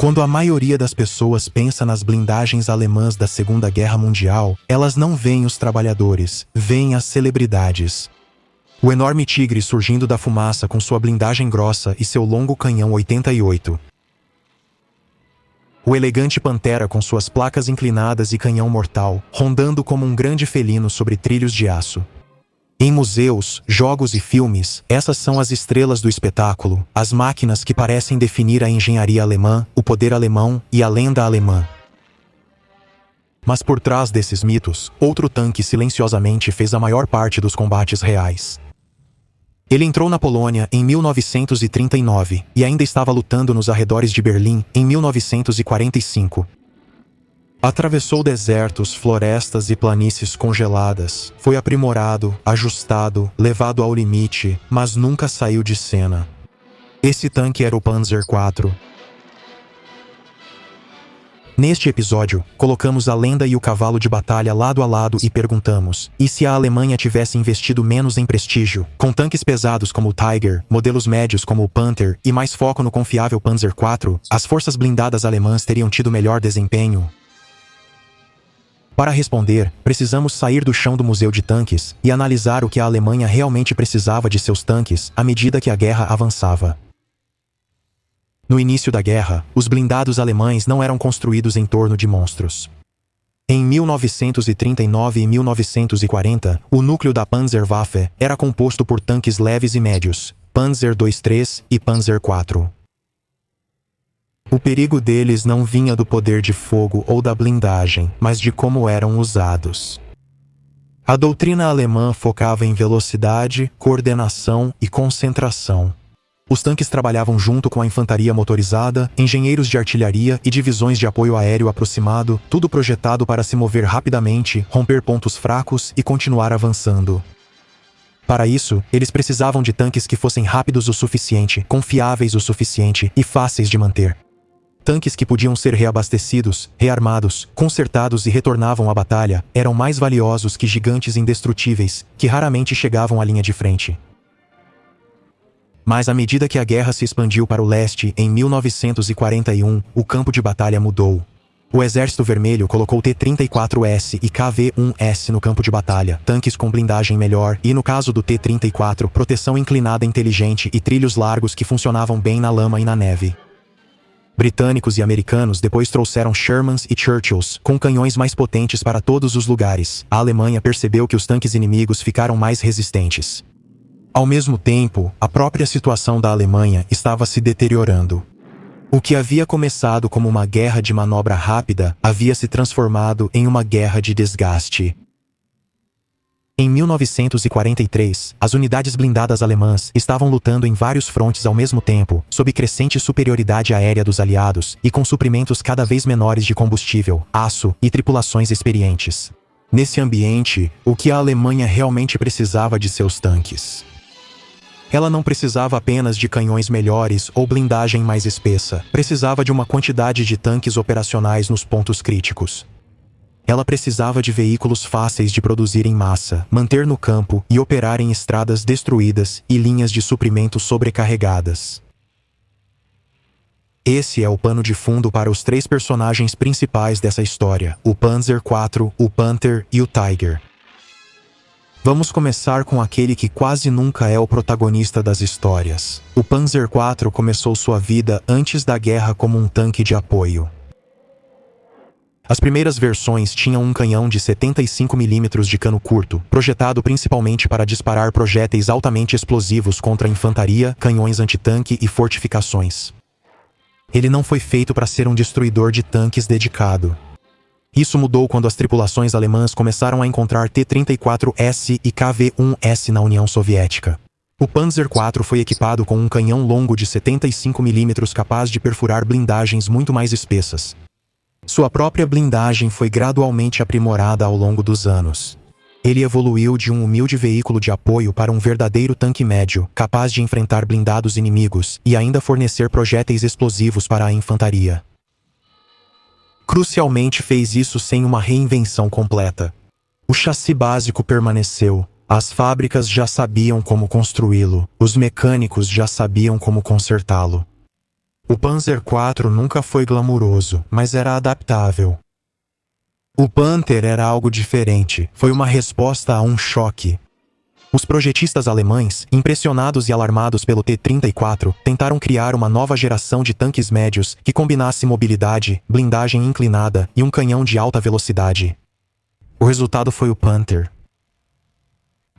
Quando a maioria das pessoas pensa nas blindagens alemãs da Segunda Guerra Mundial, elas não veem os trabalhadores, veem as celebridades. O enorme tigre surgindo da fumaça com sua blindagem grossa e seu longo canhão 88. O elegante pantera com suas placas inclinadas e canhão mortal, rondando como um grande felino sobre trilhos de aço. Em museus, jogos e filmes, essas são as estrelas do espetáculo, as máquinas que parecem definir a engenharia alemã, o poder alemão e a lenda alemã. Mas por trás desses mitos, outro tanque silenciosamente fez a maior parte dos combates reais. Ele entrou na Polônia em 1939 e ainda estava lutando nos arredores de Berlim em 1945. Atravessou desertos, florestas e planícies congeladas. Foi aprimorado, ajustado, levado ao limite, mas nunca saiu de cena. Esse tanque era o Panzer IV. Neste episódio, colocamos a lenda e o cavalo de batalha lado a lado e perguntamos: e se a Alemanha tivesse investido menos em prestígio, com tanques pesados como o Tiger, modelos médios como o Panther e mais foco no confiável Panzer IV, as forças blindadas alemãs teriam tido melhor desempenho? Para responder, precisamos sair do chão do Museu de Tanques e analisar o que a Alemanha realmente precisava de seus tanques à medida que a guerra avançava. No início da guerra, os blindados alemães não eram construídos em torno de monstros. Em 1939 e 1940, o núcleo da Panzerwaffe era composto por tanques leves e médios, Panzer II-3 e Panzer IV. O perigo deles não vinha do poder de fogo ou da blindagem, mas de como eram usados. A doutrina alemã focava em velocidade, coordenação e concentração. Os tanques trabalhavam junto com a infantaria motorizada, engenheiros de artilharia e divisões de apoio aéreo aproximado, tudo projetado para se mover rapidamente, romper pontos fracos e continuar avançando. Para isso, eles precisavam de tanques que fossem rápidos o suficiente, confiáveis o suficiente e fáceis de manter. Tanques que podiam ser reabastecidos, rearmados, consertados e retornavam à batalha, eram mais valiosos que gigantes indestrutíveis, que raramente chegavam à linha de frente. Mas à medida que a guerra se expandiu para o leste, em 1941, o campo de batalha mudou. O Exército Vermelho colocou T-34S e KV-1S no campo de batalha, tanques com blindagem melhor e, no caso do T-34, proteção inclinada inteligente e trilhos largos que funcionavam bem na lama e na neve. Britânicos e americanos depois trouxeram Shermans e Churchills, com canhões mais potentes para todos os lugares. A Alemanha percebeu que os tanques inimigos ficaram mais resistentes. Ao mesmo tempo, a própria situação da Alemanha estava se deteriorando. O que havia começado como uma guerra de manobra rápida havia se transformado em uma guerra de desgaste. Em 1943, as unidades blindadas alemãs estavam lutando em vários frontes ao mesmo tempo, sob crescente superioridade aérea dos aliados e com suprimentos cada vez menores de combustível, aço e tripulações experientes. Nesse ambiente, o que a Alemanha realmente precisava de seus tanques? Ela não precisava apenas de canhões melhores ou blindagem mais espessa, precisava de uma quantidade de tanques operacionais nos pontos críticos. Ela precisava de veículos fáceis de produzir em massa, manter no campo e operar em estradas destruídas e linhas de suprimento sobrecarregadas. Esse é o pano de fundo para os três personagens principais dessa história, o Panzer IV, o Panther e o Tiger. Vamos começar com aquele que quase nunca é o protagonista das histórias. O Panzer IV começou sua vida antes da guerra como um tanque de apoio. As primeiras versões tinham um canhão de 75 mm de cano curto, projetado principalmente para disparar projéteis altamente explosivos contra a infantaria, canhões antitanque e fortificações. Ele não foi feito para ser um destruidor de tanques dedicado. Isso mudou quando as tripulações alemãs começaram a encontrar T-34S e KV-1S na União Soviética. O Panzer IV foi equipado com um canhão longo de 75 mm capaz de perfurar blindagens muito mais espessas. Sua própria blindagem foi gradualmente aprimorada ao longo dos anos. Ele evoluiu de um humilde veículo de apoio para um verdadeiro tanque médio, capaz de enfrentar blindados inimigos e ainda fornecer projéteis explosivos para a infantaria. Crucialmente fez isso sem uma reinvenção completa. O chassi básico permaneceu. As fábricas já sabiam como construí-lo. Os mecânicos já sabiam como consertá-lo. O Panzer IV nunca foi glamuroso, mas era adaptável. O Panther era algo diferente, foi uma resposta a um choque. Os projetistas alemães, impressionados e alarmados pelo T-34, tentaram criar uma nova geração de tanques médios que combinasse mobilidade, blindagem inclinada e um canhão de alta velocidade. O resultado foi o Panther.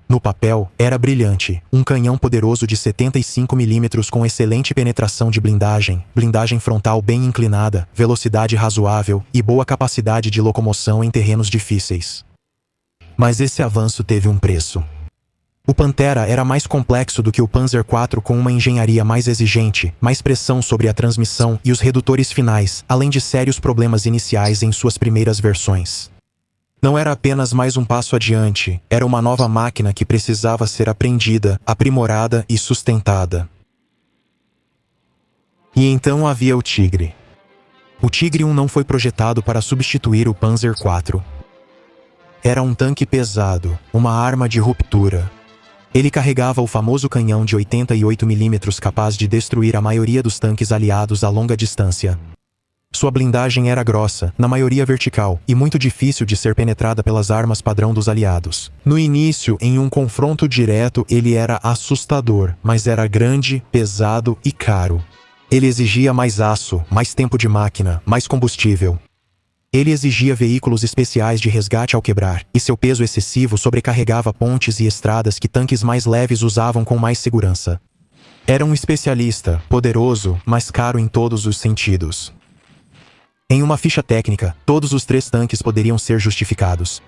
No papel, era brilhante, um canhão poderoso de 75 mm com excelente penetração de blindagem, blindagem frontal bem inclinada, velocidade razoável e boa capacidade de locomoção em terrenos difíceis. Mas esse avanço teve um preço. O Pantera era mais complexo do que o Panzer IV, com uma engenharia mais exigente, mais pressão sobre a transmissão e os redutores finais, além de sérios problemas iniciais em suas primeiras versões. Não era apenas mais um passo adiante, era uma nova máquina que precisava ser aprendida, aprimorada e sustentada. E então havia o Tigre. O Tigre 1 não foi projetado para substituir o Panzer IV. Era um tanque pesado, uma arma de ruptura. Ele carregava o famoso canhão de 88 mm capaz de destruir a maioria dos tanques aliados a longa distância. Sua blindagem era grossa, na maioria vertical, e muito difícil de ser penetrada pelas armas padrão dos aliados. No início, em um confronto direto, ele era assustador, mas era grande, pesado e caro. Ele exigia mais aço, mais tempo de máquina, mais combustível. Ele exigia veículos especiais de resgate ao quebrar, e seu peso excessivo sobrecarregava pontes e estradas que tanques mais leves usavam com mais segurança. Era um especialista, poderoso, mas caro em todos os sentidos. Em uma ficha técnica, todos os 3 tanques poderiam ser justificados.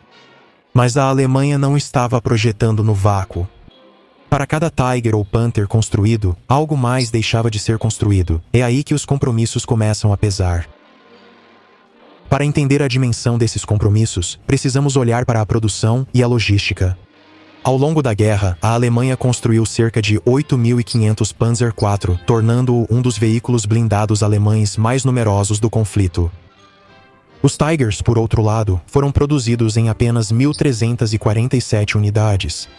Mas a Alemanha não estava projetando no vácuo. Para cada Tiger ou Panther construído, algo mais deixava de ser construído. É aí que os compromissos começam a pesar. Para entender a dimensão desses compromissos, precisamos olhar para a produção e a logística. Ao longo da guerra, a Alemanha construiu cerca de 8.500 Panzer IV, tornando-o um dos veículos blindados alemães mais numerosos do conflito. Os Tigers, por outro lado, foram produzidos em apenas 1.347 unidades.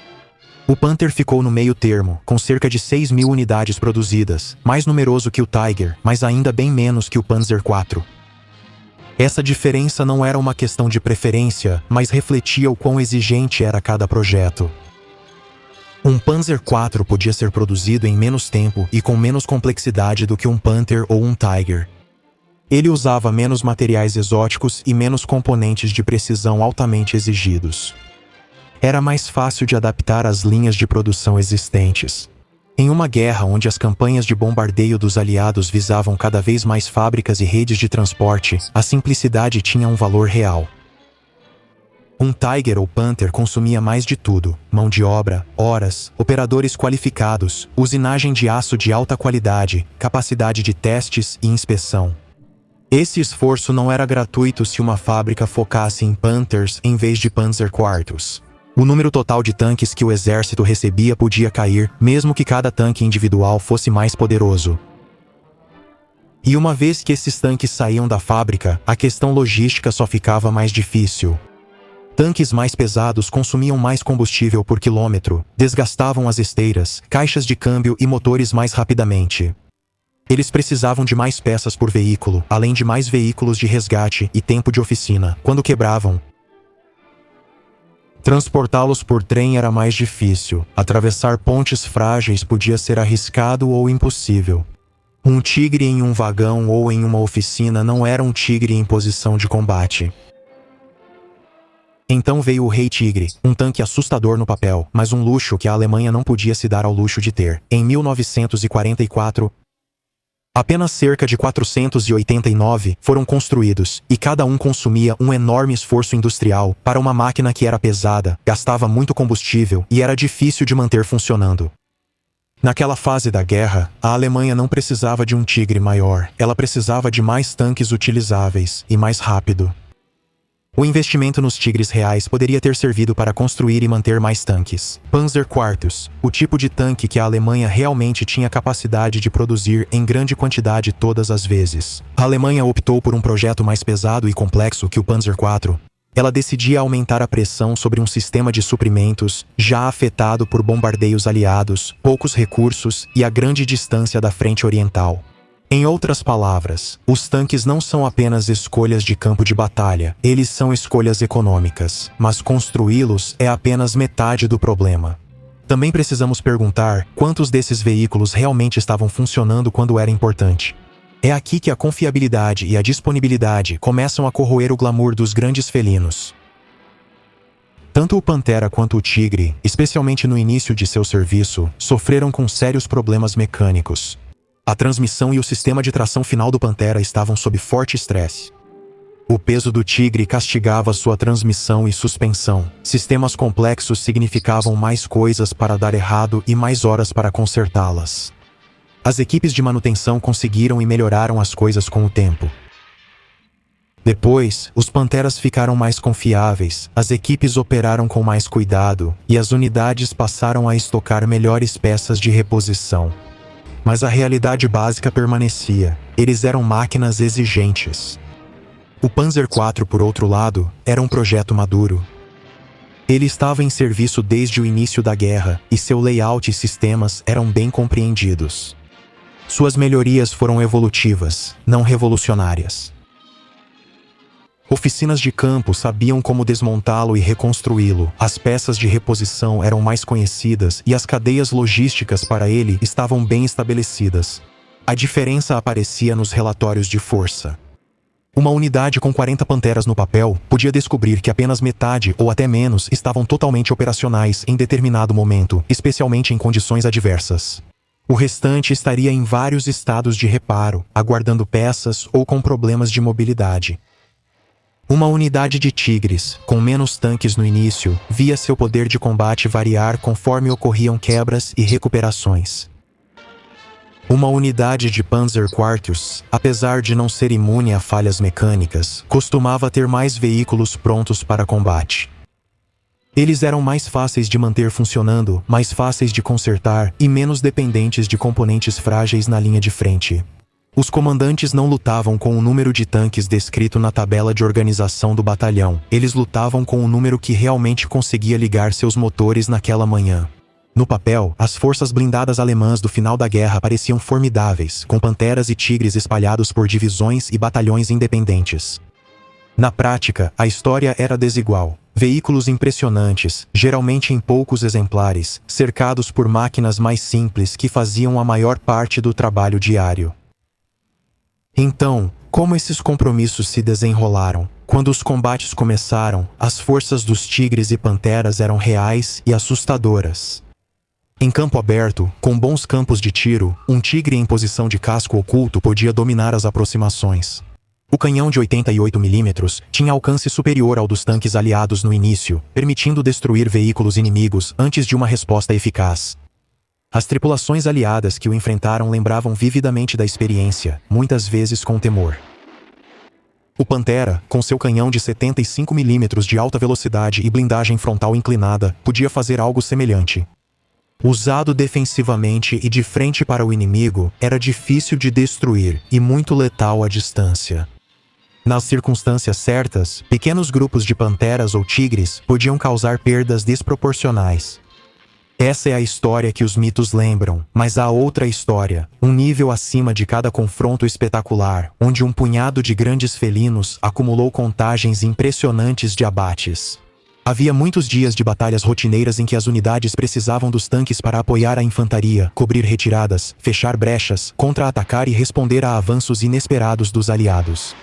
O Panther ficou no meio termo, com cerca de 6.000 unidades produzidas, mais numeroso que o Tiger, mas ainda bem menos que o Panzer IV. Essa diferença não era uma questão de preferência, mas refletia o quão exigente era cada projeto. Um Panzer IV podia ser produzido em menos tempo e com menos complexidade do que um Panther ou um Tiger. Ele usava menos materiais exóticos e menos componentes de precisão altamente exigidos. Era mais fácil de adaptar às linhas de produção existentes. Em uma guerra onde as campanhas de bombardeio dos aliados visavam cada vez mais fábricas e redes de transporte, a simplicidade tinha um valor real. Um Tiger ou Panther consumia mais de tudo: mão de obra, horas, operadores qualificados, usinagem de aço de alta qualidade, capacidade de testes e inspeção. Esse esforço não era gratuito se uma fábrica focasse em Panthers em vez de Panzer IVs. O número total de tanques que o exército recebia podia cair, mesmo que cada tanque individual fosse mais poderoso. E uma vez que esses tanques saíam da fábrica, a questão logística só ficava mais difícil. Tanques mais pesados consumiam mais combustível por quilômetro, desgastavam as esteiras, caixas de câmbio e motores mais rapidamente. Eles precisavam de mais peças por veículo, além de mais veículos de resgate e tempo de oficina. Quando quebravam, transportá-los por trem era mais difícil. Atravessar pontes frágeis podia ser arriscado ou impossível. Um Tigre em um vagão ou em uma oficina não era um Tigre em posição de combate. Então veio o Rei Tigre, um tanque assustador no papel, mas um luxo que a Alemanha não podia se dar ao luxo de ter. Em 1944, apenas cerca de 489 foram construídos, e cada um consumia um enorme esforço industrial para uma máquina que era pesada, gastava muito combustível e era difícil de manter funcionando. Naquela fase da guerra, a Alemanha não precisava de um Tigre maior, ela precisava de mais tanques utilizáveis e mais rápido. O investimento nos Tigres reais poderia ter servido para construir e manter mais tanques. Panzer IVs, o tipo de tanque que a Alemanha realmente tinha capacidade de produzir em grande quantidade todas as vezes. A Alemanha optou por um projeto mais pesado e complexo que o Panzer IV. Ela decidia aumentar a pressão sobre um sistema de suprimentos já afetado por bombardeios aliados, poucos recursos e a grande distância da frente oriental. Em outras palavras, os tanques não são apenas escolhas de campo de batalha, eles são escolhas econômicas, mas construí-los é apenas metade do problema. Também precisamos perguntar quantos desses veículos realmente estavam funcionando quando era importante. É aqui que a confiabilidade e a disponibilidade começam a corroer o glamour dos grandes felinos. Tanto o Pantera quanto o Tigre, especialmente no início de seu serviço, sofreram com sérios problemas mecânicos. A transmissão e o sistema de tração final do Pantera estavam sob forte estresse. O peso do Tigre castigava sua transmissão e suspensão. Sistemas complexos significavam mais coisas para dar errado e mais horas para consertá-las. As equipes de manutenção conseguiram e melhoraram as coisas com o tempo. Depois, os Panteras ficaram mais confiáveis, as equipes operaram com mais cuidado, e as unidades passaram a estocar melhores peças de reposição. Mas a realidade básica permanecia. Eles eram máquinas exigentes. O Panzer IV, por outro lado, era um projeto maduro. Ele estava em serviço desde o início da guerra, e seu layout e sistemas eram bem compreendidos. Suas melhorias foram evolutivas, não revolucionárias. Oficinas de campo sabiam como desmontá-lo e reconstruí-lo, as peças de reposição eram mais conhecidas e as cadeias logísticas para ele estavam bem estabelecidas. A diferença aparecia nos relatórios de força. Uma unidade com 40 Panteras no papel podia descobrir que apenas metade ou até menos estavam totalmente operacionais em determinado momento, especialmente em condições adversas. O restante estaria em vários estados de reparo, aguardando peças ou com problemas de mobilidade. Uma unidade de Tigres, com menos tanques no início, via seu poder de combate variar conforme ocorriam quebras e recuperações. Uma unidade de Panzer Quartus, apesar de não ser imune a falhas mecânicas, costumava ter mais veículos prontos para combate. Eles eram mais fáceis de manter funcionando, mais fáceis de consertar e menos dependentes de componentes frágeis na linha de frente. Os comandantes não lutavam com o número de tanques descrito na tabela de organização do batalhão, eles lutavam com o número que realmente conseguia ligar seus motores naquela manhã. No papel, as forças blindadas alemãs do final da guerra pareciam formidáveis, com Panteras e Tigres espalhados por divisões e batalhões independentes. Na prática, a história era desigual. Veículos impressionantes, geralmente em poucos exemplares, cercados por máquinas mais simples que faziam a maior parte do trabalho diário. Então, como esses compromissos se desenrolaram? Quando os combates começaram, as forças dos Tigres e Panteras eram reais e assustadoras. Em campo aberto, com bons campos de tiro, um Tigre em posição de casco oculto podia dominar as aproximações. O canhão de 88 mm tinha alcance superior ao dos tanques aliados no início, permitindo destruir veículos inimigos antes de uma resposta eficaz. As tripulações aliadas que o enfrentaram lembravam vividamente da experiência, muitas vezes com temor. O Pantera, com seu canhão de 75 mm de alta velocidade e blindagem frontal inclinada, podia fazer algo semelhante. Usado defensivamente e de frente para o inimigo, era difícil de destruir e muito letal à distância. Nas circunstâncias certas, pequenos grupos de Panteras ou Tigres podiam causar perdas desproporcionais. Essa é a história que os mitos lembram, mas há outra história, um nível acima de cada confronto espetacular, onde um punhado de grandes felinos acumulou contagens impressionantes de abates. Havia muitos dias de batalhas rotineiras em que as unidades precisavam dos tanques para apoiar a infantaria, cobrir retiradas, fechar brechas, contra-atacar e responder a avanços inesperados dos aliados.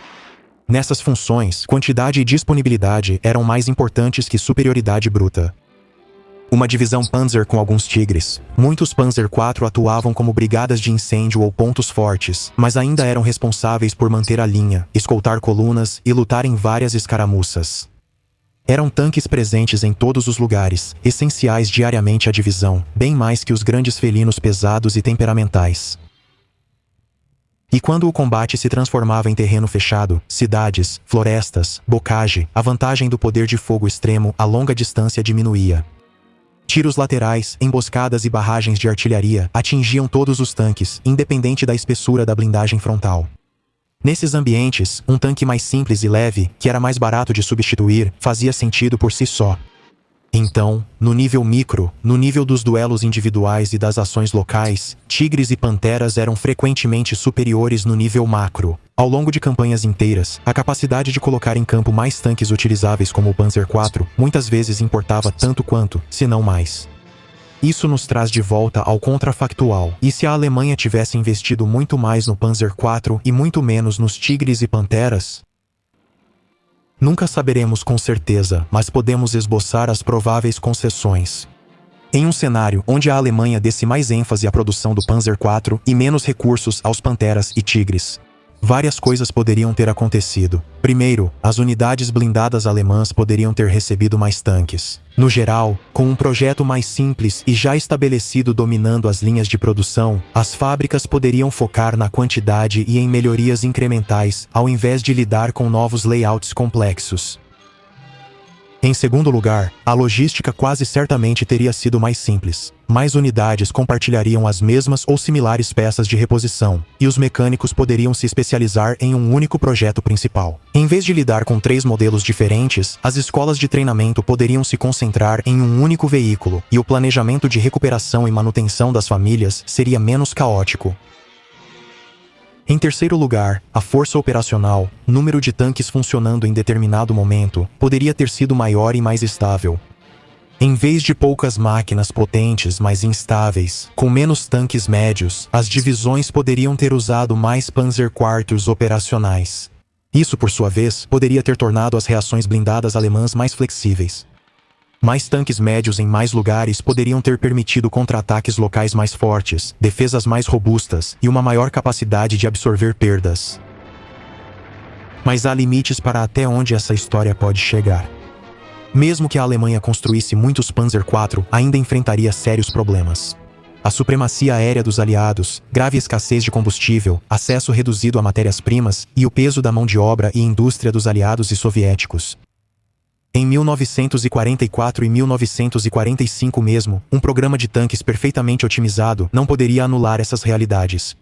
Nessas funções, quantidade e disponibilidade eram mais importantes que superioridade bruta. Uma divisão Panzer com alguns Tigres. Muitos Panzer IV atuavam como brigadas de incêndio ou pontos fortes, mas ainda eram responsáveis por manter a linha, escoltar colunas e lutar em várias escaramuças. Eram tanques presentes em todos os lugares, essenciais diariamente à divisão, bem mais que os grandes felinos pesados e temperamentais. E quando o combate se transformava em terreno fechado, cidades, florestas, bocage, a vantagem do poder de fogo extremo a longa distância diminuía. Tiros laterais, emboscadas e barragens de artilharia atingiam todos os tanques, independente da espessura da blindagem frontal. Nesses ambientes, um tanque mais simples e leve, que era mais barato de substituir, fazia sentido por si só. Então, no nível micro, no nível dos duelos individuais e das ações locais, tigres e panteras eram frequentemente superiores no nível macro. Ao longo de campanhas inteiras, a capacidade de colocar em campo mais tanques utilizáveis como o Panzer IV muitas vezes importava tanto quanto, se não mais. Isso nos traz de volta ao contrafactual. E se a Alemanha tivesse investido muito mais no Panzer IV e muito menos nos tigres e panteras? Nunca saberemos com certeza, mas podemos esboçar as prováveis concessões. Em um cenário onde a Alemanha desse mais ênfase à produção do Panzer IV e menos recursos aos panteras e tigres, várias coisas poderiam ter acontecido. Primeiro, as unidades blindadas alemãs poderiam ter recebido mais tanques. No geral, com um projeto mais simples e já estabelecido dominando as linhas de produção, as fábricas poderiam focar na quantidade e em melhorias incrementais, ao invés de lidar com novos layouts complexos. Em segundo lugar, a logística quase certamente teria sido mais simples. Mais unidades compartilhariam as mesmas ou similares peças de reposição, e os mecânicos poderiam se especializar em um único projeto principal. Em vez de lidar com 3 modelos diferentes, as escolas de treinamento poderiam se concentrar em um único veículo, e o planejamento de recuperação e manutenção das famílias seria menos caótico. Em terceiro lugar, a força operacional, número de tanques funcionando em determinado momento, poderia ter sido maior e mais estável. Em vez de poucas máquinas potentes mas instáveis, com menos tanques médios, as divisões poderiam ter usado mais Panzer IVs operacionais. Isso, por sua vez, poderia ter tornado as reações blindadas alemãs mais flexíveis. Mais tanques médios em mais lugares poderiam ter permitido contra-ataques locais mais fortes, defesas mais robustas e uma maior capacidade de absorver perdas. Mas há limites para até onde essa história pode chegar. Mesmo que a Alemanha construísse muitos Panzer IV, ainda enfrentaria sérios problemas. A supremacia aérea dos aliados, grave escassez de combustível, acesso reduzido a matérias-primas e o peso da mão de obra e indústria dos aliados e soviéticos. Em 1944 e 1945 mesmo, um programa de tanques perfeitamente otimizado não poderia anular essas realidades.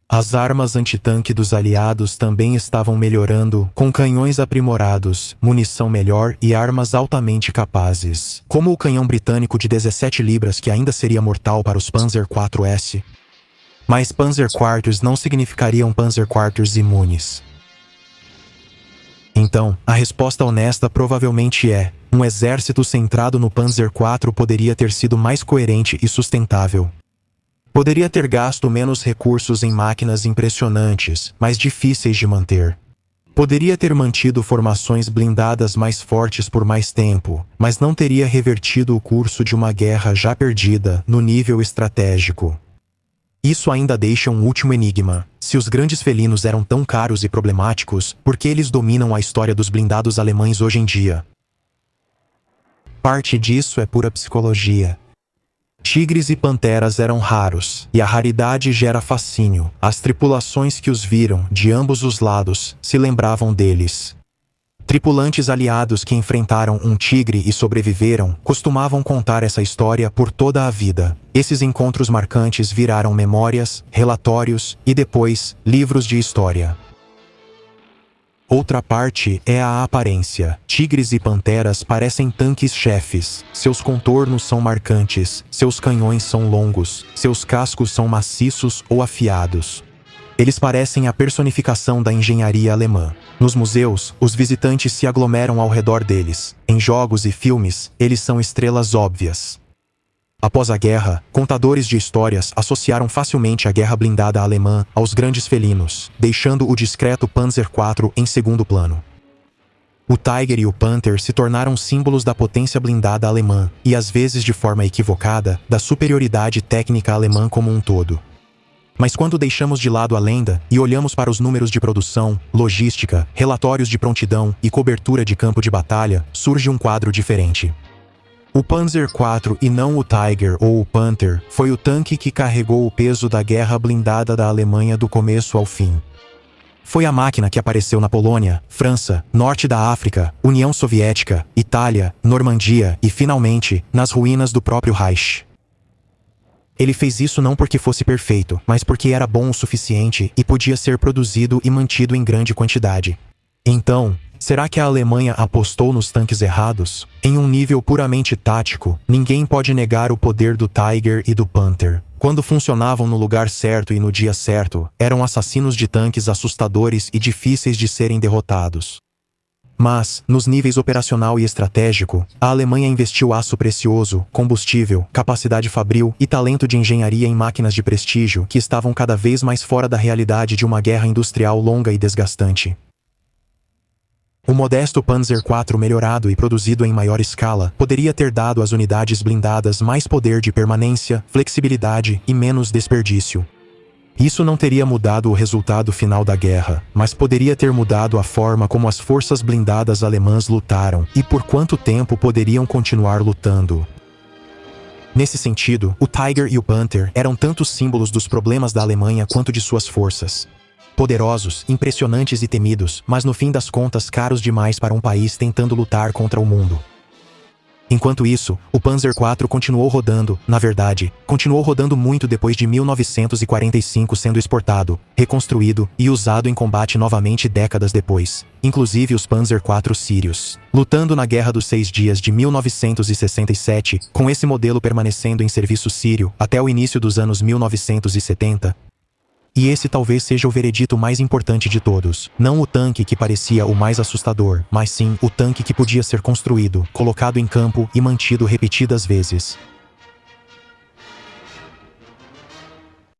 As armas antitanque dos aliados também estavam melhorando, com canhões aprimorados, munição melhor e armas altamente capazes, como o canhão britânico de 17 libras que ainda seria mortal para os Panzer IV-S. Mas Panzer IVs não significariam Panzer IVs imunes. Então, a resposta honesta provavelmente é: um exército centrado no Panzer IV poderia ter sido mais coerente e sustentável. Poderia ter gasto menos recursos em máquinas impressionantes, mas difíceis de manter. Poderia ter mantido formações blindadas mais fortes por mais tempo, mas não teria revertido o curso de uma guerra já perdida no nível estratégico. Isso ainda deixa um último enigma. Se os grandes felinos eram tão caros e problemáticos, por que eles dominam a história dos blindados alemães hoje em dia? Parte disso é pura psicologia. Tigres e panteras eram raros, e a raridade gera fascínio. As tripulações que os viram, de ambos os lados, se lembravam deles. Tripulantes aliados que enfrentaram um tigre e sobreviveram, costumavam contar essa história por toda a vida. Esses encontros marcantes viraram memórias, relatórios e depois, livros de história. Outra parte é a aparência. Tigres e panteras parecem tanques-chefes. Seus contornos são marcantes, seus canhões são longos, seus cascos são maciços ou afiados. Eles parecem a personificação da engenharia alemã. Nos museus, os visitantes se aglomeram ao redor deles. Em jogos e filmes, eles são estrelas óbvias. Após a guerra, contadores de histórias associaram facilmente a guerra blindada alemã aos grandes felinos, deixando o discreto Panzer IV em segundo plano. O Tiger e o Panther se tornaram símbolos da potência blindada alemã, e às vezes de forma equivocada, da superioridade técnica alemã como um todo. Mas quando deixamos de lado a lenda e olhamos para os números de produção, logística, relatórios de prontidão e cobertura de campo de batalha, surge um quadro diferente. O Panzer IV e não o Tiger ou o Panther foi o tanque que carregou o peso da guerra blindada da Alemanha do começo ao fim. Foi a máquina que apareceu na Polônia, França, Norte da África, União Soviética, Itália, Normandia e, finalmente, nas ruínas do próprio Reich. Ele fez isso não porque fosse perfeito, mas porque era bom o suficiente e podia ser produzido e mantido em grande quantidade. Então, Será que a Alemanha apostou nos tanques errados? Em um nível puramente tático, ninguém pode negar o poder do Tiger e do Panther. Quando funcionavam no lugar certo e no dia certo, eram assassinos de tanques assustadores e difíceis de serem derrotados. Mas, nos níveis operacional e estratégico, a Alemanha investiu aço precioso, combustível, capacidade fabril e talento de engenharia em máquinas de prestígio que estavam cada vez mais fora da realidade de uma guerra industrial longa e desgastante. O modesto Panzer IV melhorado e produzido em maior escala poderia ter dado às unidades blindadas mais poder de permanência, flexibilidade e menos desperdício. Isso não teria mudado o resultado final da guerra, mas poderia ter mudado a forma como as forças blindadas alemãs lutaram e por quanto tempo poderiam continuar lutando. Nesse sentido, o Tiger e o Panther eram tanto símbolos dos problemas da Alemanha quanto de suas forças. Poderosos, impressionantes e temidos, mas no fim das contas caros demais para um país tentando lutar contra o mundo. Enquanto isso, o Panzer IV continuou rodando, na verdade, continuou rodando muito depois de 1945 sendo exportado, reconstruído e usado em combate novamente décadas depois, inclusive os Panzer IV sírios. Lutando na Guerra dos 6 Dias de 1967, com esse modelo permanecendo em serviço sírio até o início dos anos 1970, e esse talvez seja o veredito mais importante de todos. Não o tanque que parecia o mais assustador, mas sim o tanque que podia ser construído, colocado em campo e mantido repetidas vezes.